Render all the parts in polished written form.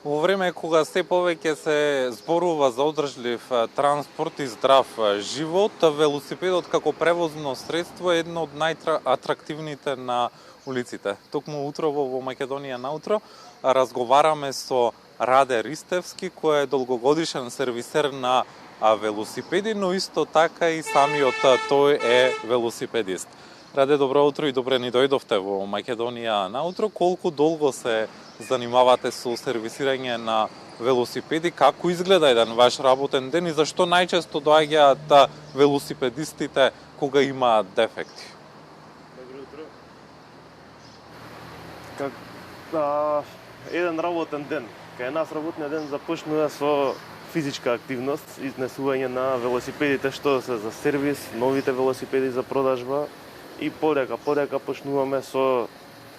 Во време кога се повеќе се зборува за одржлив транспорт и здрав живот, велосипедот како превозно средство е едно од најатрактивните на улиците. Токму утрово во Македонија наутро разговараме со Раде Ристевски, кој е долгогодишен сервисер на велосипеди, но исто така и самиот тој е велосипедист. Раде, добро утро и добре ни дојдовте во Македонија наутро. Колку долго се занимавате со сервисирање на велосипеди? Како изгледа еден ваш работен ден и зашто најчесто доаѓаат велосипедистите кога имаат дефекти? Добро утро. Еден работен ден. Кај нас работниот ден започнува со физичка активност, изнесување на велосипедите што се за сервис, новите велосипеди за продажба и полека почнуваме со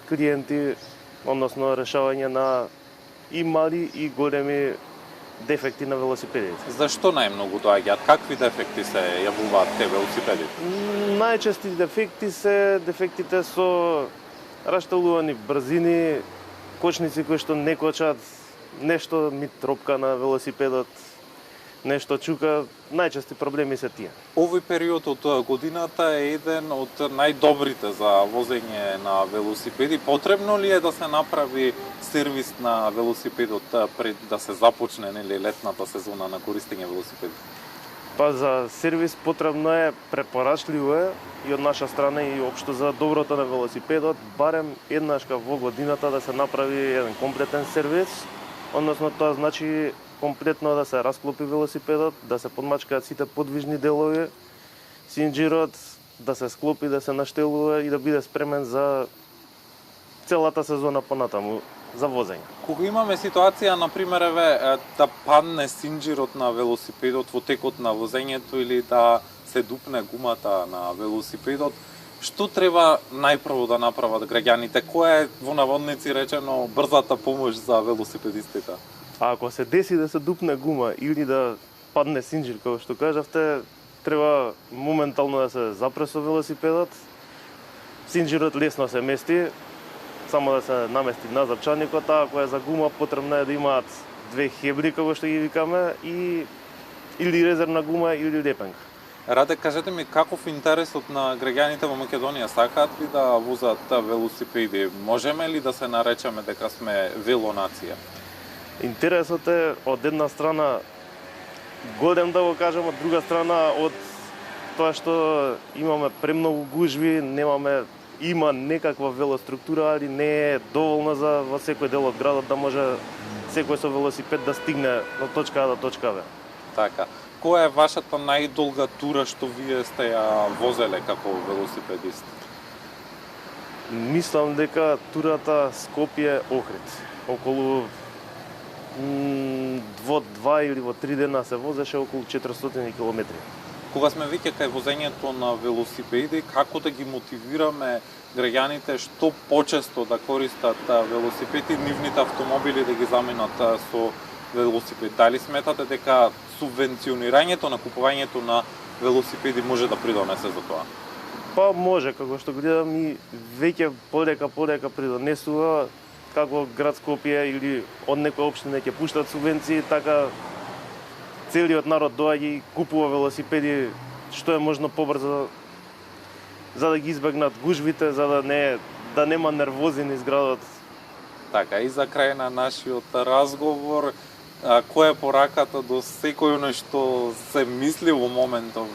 клиенти, односно решавање на и мали и големи дефекти на велосипедите. Зашто најмногу доаѓаат? Какви дефекти се јавуваат те велосипеди? Најчести дефекти се дефектите со рашталувани брзини, кочници кои што не кочат, нешто ми тропка на велосипедот, нешто чука, најчести проблеми се тие. Овој период од годината е еден од најдобрите за возење на велосипеди. Потребно ли е да се направи сервис на велосипедот пред да се започне летната сезона на користење велосипеди? Па за сервис потребно е, препорачливо е и од наша страна и општо за доброто на велосипедот, барем еднашка во годината да се направи еден комплетен сервис, односно тоа значи комплетно да се расклопи велосипедот, да се подмачкаат сите подвижни делови, синџирот, да се склопи, да се наштелува и да биде спремен за целата сезона понатаму за возење. Кога имаме ситуација, например, да падне синџирот на велосипедот во текот на возењето или да се дупне гумата на велосипедот, што треба најпрво да направат граѓаните? Која е, во наводници речено, брзата помош за велосипедистите? А ако се деси да се дупне гума или да падне синџир, како што кажавте, треба моментално да се запре со велосипедот. Синџирот лесно се мести, само да се намести назад чаникот, а ако е за гума, потребно е да имаат две хебли, како што ги викаме, и или резервна гума или лепенка. Раде, кажете ми, каков интересот на граѓаните во Македонија? Сакаат ли да возат велосипеди? Можеме ли да се наречеме дека сме велонација? Интересот е од една страна голем, да го кажем, од друга страна од тоа што имаме премногу гужви, има некаква велоструктура, али не е доволно за во секој дел од градот да може секој со велосипед да стигне од точка А до точка Б. Така. Која е вашата најдолга тура што вие сте ја возеле како велосипедист? Мислам дека турата Скопје-Охрид. Околу во 2 или во 3 дена се возеше околу 400 километри. Кога сме веќе кај возењето на велосипеди, како да ги мотивираме граѓаните што почесто да користат велосипеди, нивните автомобили да ги заменат со велосипед? Дали сметате дека субвенционирањето на купувањето на велосипеди може да придонесе за тоа? Па може, како што гледам и веќе полека придонесува, како град Скопје или од некои општини ќе пуштат субвенции, така целиот народ доаѓа и купува велосипеди што е можно побрзо, за да ги избегнат гужвите, за да нема нервози низ градот. Така, и за крај на нашиот разговор, која е пораката до секој што се мисли во моментов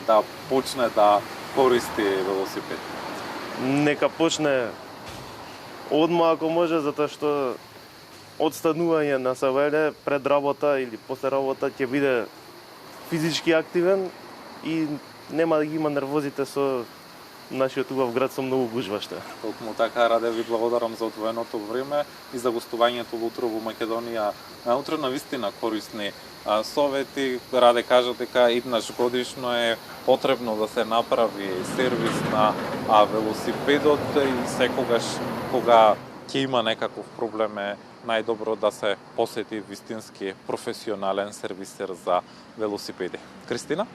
да почне да користи велосипед? Нека почне одма ако може, затоа што одстанување на СВЛ пред работа или после работа ќе биде физички активен и нема да ги има нервозите со нашиот убав град со многу гужваште. Токму така, Раде, ви благодарам за одвоеното време и за гостувањето во утро во Македонија наутро, на вистина корисни совети. Раде кажа дека еднаш годишно е потребно да се направи сервис на велосипедот и секогаш кога ќе има некаков проблем е најдобро да се посети вистински професионален сервисер за велосипеди. Кристина?